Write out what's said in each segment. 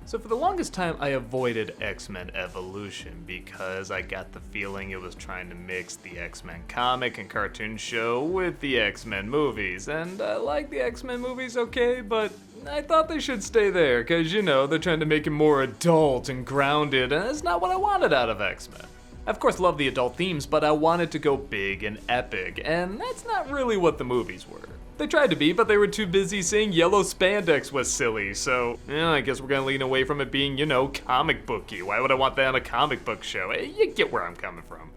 So for the longest time, I avoided X-Men Evolution because I got the feeling it was trying to mix the X-Men comic and cartoon show with the X-Men movies. And I like the X-Men movies okay, but I thought they should stay there because, you know, they're trying to make it more adult and grounded, and that's not what I wanted out of X-Men. I of course love the adult themes, but I wanted to go big and epic, and that's not really what the movies were. They tried to be, but they were too busy saying yellow spandex was silly, so I guess we're gonna lean away from it being, comic booky. Why would I want that on a comic book show? You get where I'm coming from.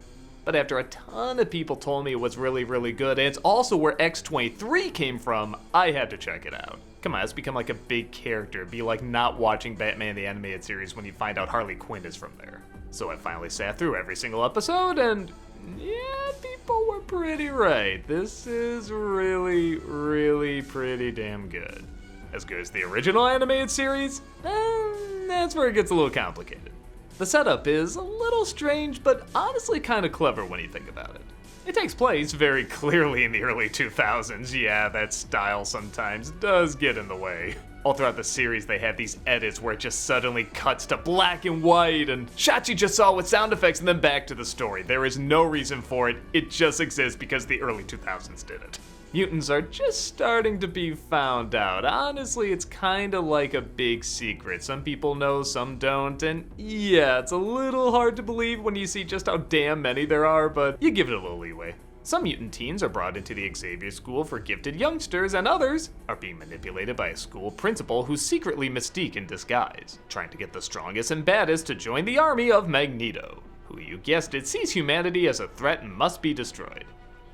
But after a ton of people told me it was really, really good, and it's also where X-23 came from, I had to check it out. Come on, it's become like a big character. It'd be like not watching Batman the Animated Series when you find out Harley Quinn is from there. So I finally sat through every single episode, and yeah, people were pretty right. This is really, really pretty damn good. As good as the original animated series? That's where it gets a little complicated. The setup is a little strange, but honestly kind of clever when you think about it. It takes place very clearly in the early 2000s. Yeah, that style sometimes does get in the way. All throughout the series, they have these edits where it just suddenly cuts to black and white and shots you just saw with sound effects and then back to the story. There is no reason for it. It just exists because the early 2000s did it. Mutants are just starting to be found out. Honestly, it's kinda like a big secret. Some people know, some don't, and yeah, it's a little hard to believe when you see just how damn many there are, but you give it a little leeway. Some mutant teens are brought into the Xavier School for gifted youngsters, and others are being manipulated by a school principal who's secretly Mystique in disguise, trying to get the strongest and baddest to join the army of Magneto, who, you guessed it, sees humanity as a threat and must be destroyed.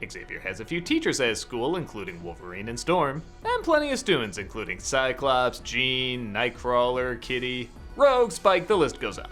Xavier has a few teachers at his school, including Wolverine and Storm, and plenty of students, including Cyclops, Jean, Nightcrawler, Kitty, Rogue, Spike, the list goes on.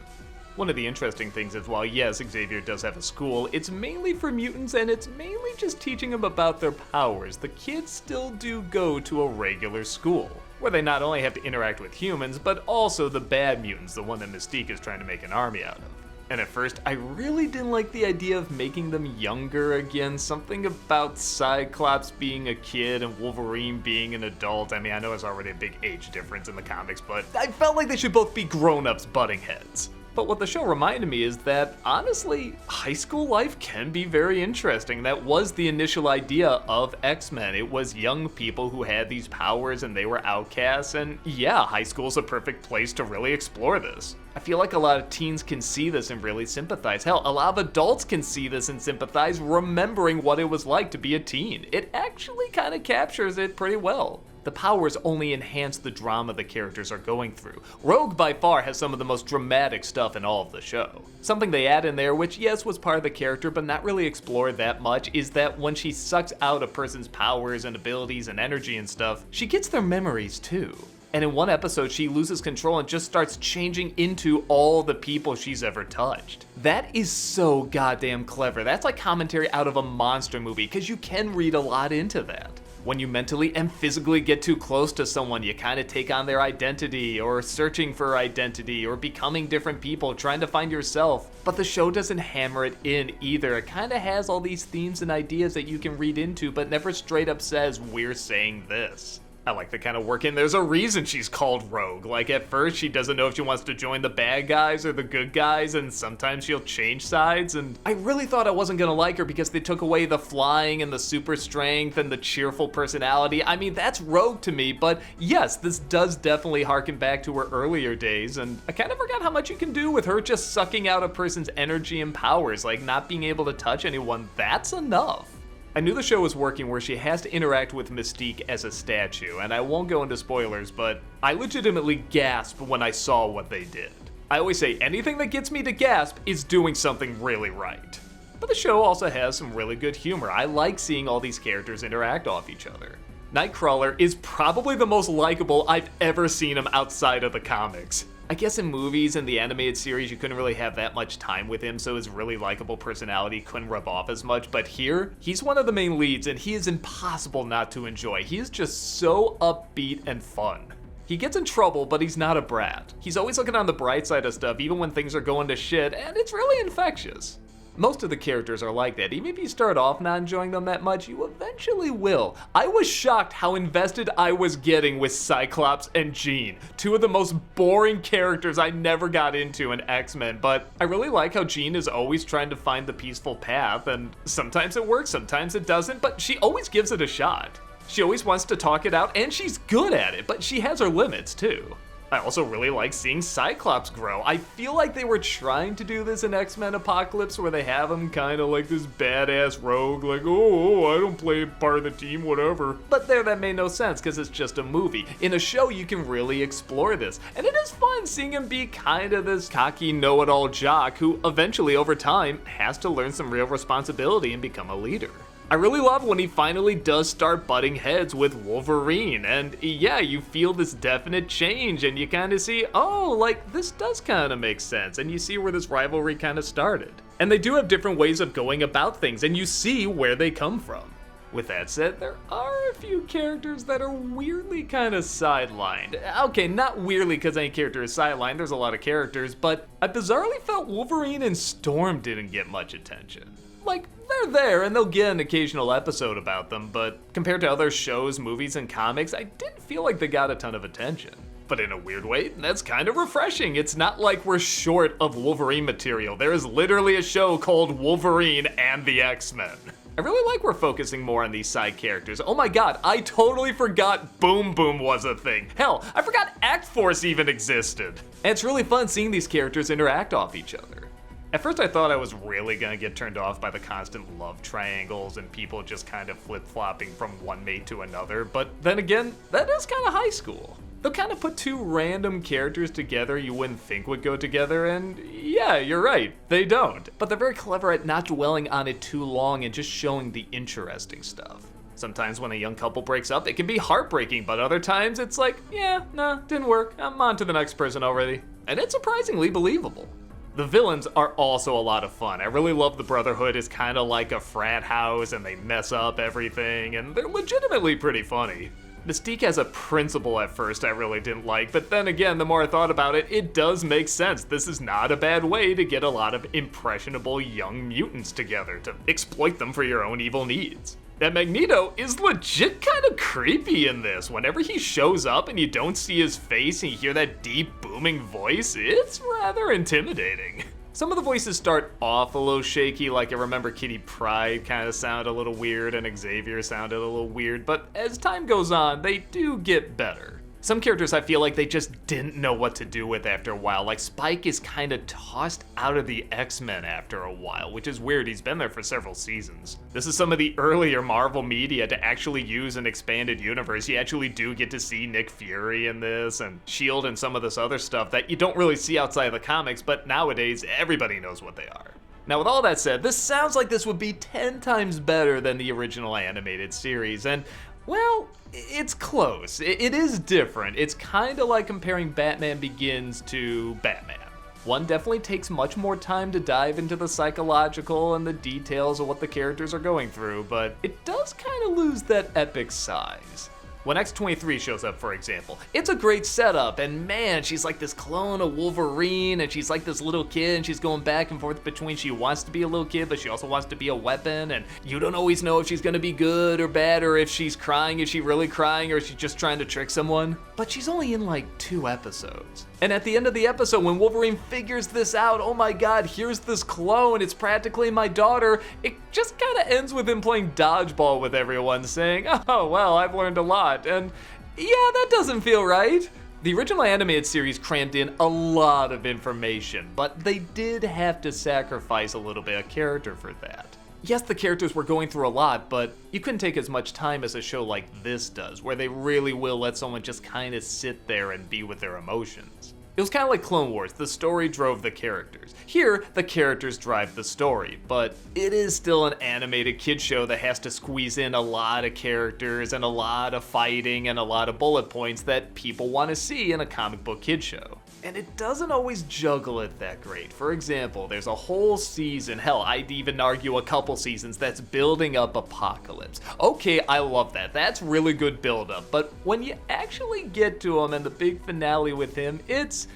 One of the interesting things is while yes, Xavier does have a school, it's mainly for mutants and it's mainly just teaching them about their powers. The kids still do go to a regular school, where they not only have to interact with humans, but also the bad mutants, the one that Mystique is trying to make an army out of. And at first, I really didn't like the idea of making them younger again. Something about Cyclops being a kid and Wolverine being an adult. I mean, I know there's already a big age difference in the comics, but I felt like they should both be grown-ups butting heads. But what the show reminded me is that, honestly, high school life can be very interesting. That was the initial idea of X-Men. It was young people who had these powers and they were outcasts, and yeah, high school's a perfect place to really explore this. I feel like a lot of teens can see this and really sympathize. Hell, a lot of adults can see this and sympathize, remembering what it was like to be a teen. It actually kind of captures it pretty well. The powers only enhance the drama the characters are going through. Rogue by far has some of the most dramatic stuff in all of the show. Something they add in there, which yes was part of the character but not really explored that much, is that when she sucks out a person's powers and abilities and energy and stuff, she gets their memories too. And in one episode, she loses control and just starts changing into all the people she's ever touched. That is so goddamn clever. That's like commentary out of a monster movie, because you can read a lot into that. When you mentally and physically get too close to someone, you kind of take on their identity, or searching for identity, or becoming different people, trying to find yourself. But the show doesn't hammer it in either. It kind of has all these themes and ideas that you can read into, but never straight up says, we're saying this. I like the kind of work in. There's a reason she's called Rogue. Like at first she doesn't know if she wants to join the bad guys or the good guys, and sometimes she'll change sides, and I really thought I wasn't gonna like her because they took away the flying and the super strength and the cheerful personality. I mean, that's Rogue to me, but yes, this does definitely harken back to her earlier days, and I kind of forgot how much you can do with her just sucking out a person's energy and powers, like not being able to touch anyone. That's enough. I knew the show was working where she has to interact with Mystique as a statue, and I won't go into spoilers, but I legitimately gasped when I saw what they did. I always say anything that gets me to gasp is doing something really right. But the show also has some really good humor. I like seeing all these characters interact off each other. Nightcrawler is probably the most likable I've ever seen him outside of the comics. I guess in movies and the animated series you couldn't really have that much time with him, so his really likable personality couldn't rub off as much, but here, he's one of the main leads and he is impossible not to enjoy. He is just so upbeat and fun. He gets in trouble, but he's not a brat. He's always looking on the bright side of stuff, even when things are going to shit, and it's really infectious. Most of the characters are like that. Even if you start off not enjoying them that much, you eventually will. I was shocked how invested I was getting with Cyclops and Jean, two of the most boring characters I never got into in X-Men, but I really like how Jean is always trying to find the peaceful path, and sometimes it works, sometimes it doesn't, but she always gives it a shot. She always wants to talk it out, and she's good at it, but she has her limits too. I also really like seeing Cyclops grow. I feel like they were trying to do this in X-Men Apocalypse, where they have him kind of like this badass rogue, like, oh, I don't play part of the team, whatever. But there, that made no sense, because it's just a movie. In a show, you can really explore this, and it is fun seeing him be kind of this cocky, know-it-all jock who eventually, over time, has to learn some real responsibility and become a leader. I really love when he finally does start butting heads with Wolverine, and yeah, you feel this definite change, and you kind of see, oh, like, this does kind of make sense, and you see where this rivalry kind of started. And they do have different ways of going about things, and you see where they come from. With that said, there are a few characters that are weirdly kind of sidelined. Okay, not weirdly because any character is sidelined, there's a lot of characters, but I bizarrely felt Wolverine and Storm didn't get much attention. Like, they're there and they'll get an occasional episode about them, but compared to other shows, movies, and comics, I didn't feel like they got a ton of attention. But in a weird way, that's kind of refreshing. It's not like we're short of Wolverine material. There is literally a show called Wolverine and the X-Men. I really like we're focusing more on these side characters. Oh my god, I totally forgot Boom Boom was a thing. Hell, I forgot Act-Force even existed. And it's really fun seeing these characters interact off each other. At first I thought I was really gonna get turned off by the constant love triangles and people just kind of flip-flopping from one mate to another, but then again, that is kind of high school. They'll kind of put two random characters together you wouldn't think would go together, and yeah, you're right, they don't. But they're very clever at not dwelling on it too long and just showing the interesting stuff. Sometimes when a young couple breaks up, it can be heartbreaking, but other times it's like, yeah, nah, didn't work, I'm on to the next person already. And it's surprisingly believable. The villains are also a lot of fun. I really love the Brotherhood is kind of like a frat house and they mess up everything, and they're legitimately pretty funny. Mystique has a principle at first I really didn't like, but then again, the more I thought about it, it does make sense. This is not a bad way to get a lot of impressionable young mutants together to exploit them for your own evil needs. And Magneto is legit kind of creepy in this. Whenever he shows up and you don't see his face and you hear that deep booming voice, it's rather intimidating. Some of the voices start off a little shaky, like I remember Kitty Pryde kind of sounded a little weird and Xavier sounded a little weird, but as time goes on, they do get better. Some characters I feel like they just didn't know what to do with after a while, like Spike is kind of tossed out of the X-Men after a while, which is weird, he's been there for several seasons. This is some of the earlier Marvel media to actually use an expanded universe. You actually do get to see Nick Fury in this, and S.H.I.E.L.D. and some of this other stuff that you don't really see outside of the comics, but nowadays everybody knows what they are. Now with all that said, this sounds like this would be 10 times better than the original animated series, and well, it's close. It is different. It's kind of like comparing Batman Begins to Batman. One definitely takes much more time to dive into the psychological and the details of what the characters are going through, but it does kind of lose that epic size. When X-23 shows up, for example, it's a great setup, and man, she's like this clone of Wolverine, and she's like this little kid, and she's going back and forth between she wants to be a little kid, but she also wants to be a weapon, and you don't always know if she's gonna be good or bad, or if she's crying, is she really crying, or is she just trying to trick someone? But she's only in like 2 episodes. And at the end of the episode, when Wolverine figures this out, oh my god, here's this clone, it's practically my daughter, it just kind of ends with him playing dodgeball with everyone, saying, oh, well, I've learned a lot. And yeah, that doesn't feel right. The original animated series crammed in a lot of information, but they did have to sacrifice a little bit of character for that. Yes, the characters were going through a lot, but you couldn't take as much time as a show like this does, where they really will let someone just kind of sit there and be with their emotions. It was kind of like Clone Wars, the story drove the characters. Here, the characters drive the story, but it is still an animated kids show that has to squeeze in a lot of characters and a lot of fighting and a lot of bullet points that people want to see in a comic book kids show. And it doesn't always juggle it that great. For example, there's a whole season, hell, I'd even argue a couple seasons, that's building up Apocalypse. Okay, I love that. That's really good build-up. But when you actually get to him and the big finale with him, it's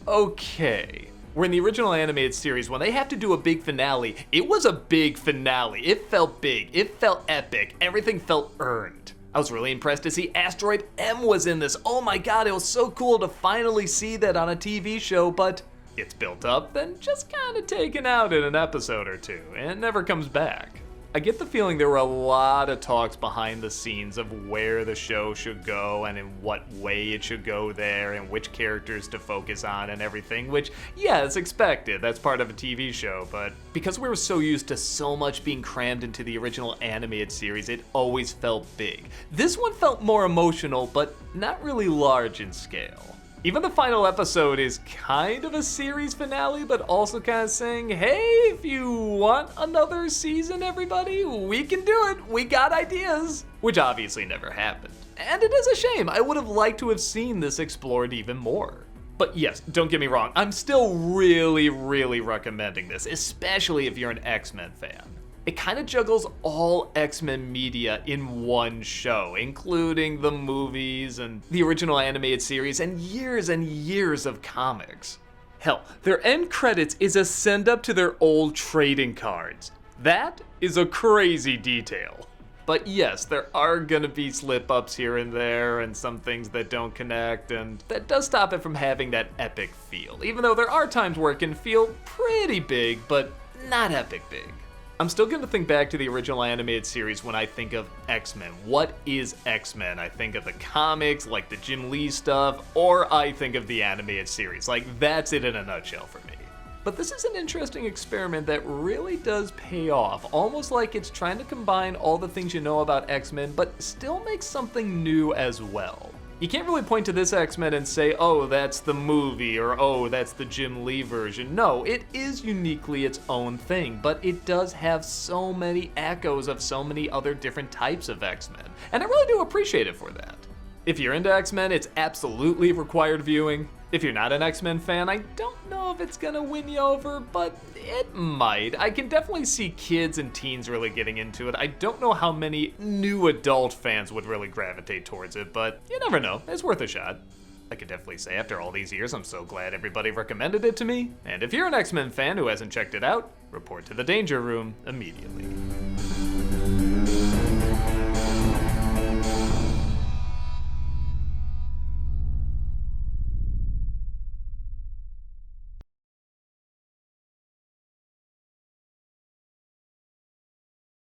okay. Where in the original animated series, when they have to do a big finale, it was a big finale. It felt big, it felt epic, everything felt earned. I was really impressed to see Asteroid M was in this. Oh my god, it was so cool to finally see that on a TV show, but it's built up, then just kinda taken out in an episode or two, and never comes back. I get the feeling there were a lot of talks behind the scenes of where the show should go and in what way it should go there and which characters to focus on and everything, which, yeah, it's expected, that's part of a TV show, but because we were so used to so much being crammed into the original animated series, it always felt big. This one felt more emotional, but not really large in scale. Even the final episode is kind of a series finale, but also kind of saying, hey, if you want another season, everybody, we can do it. We got ideas. Which obviously never happened. And it is a shame. I would have liked to have seen this explored even more. But yes, don't get me wrong, I'm still really recommending this, especially if you're an X-Men fan. It kind of juggles all X-Men media in one show, including the movies and the original animated series and years of comics. Hell, their end credits is a send-up to their old trading cards. That is a crazy detail. But yes, there are gonna be slip-ups here and there and some things that don't connect, and that does stop it from having that epic feel, even though there are times where it can feel pretty big, but not epic big. I'm still gonna think back to the original animated series when I think of X-Men. What is X-Men? I think of the comics, like the Jim Lee stuff, or I think of the animated series. Like, that's it in a nutshell for me. But this is an interesting experiment that really does pay off, almost like it's trying to combine all the things you know about X-Men, but still make something new as well. You can't really point to this X-Men and say, oh, that's the movie, or oh, that's the Jim Lee version. No, it is uniquely its own thing, but it does have so many echoes of so many other different types of X-Men, and I really do appreciate it for that. If you're into X-Men, it's absolutely required viewing. If you're not an X-Men fan, I don't know if it's gonna win you over, but it might. I can definitely see kids and teens really getting into it. I don't know how many new adult fans would really gravitate towards it, but you never know. It's worth a shot. I could definitely say after all these years, I'm so glad everybody recommended it to me. And if you're an X-Men fan who hasn't checked it out, report to the Danger Room immediately.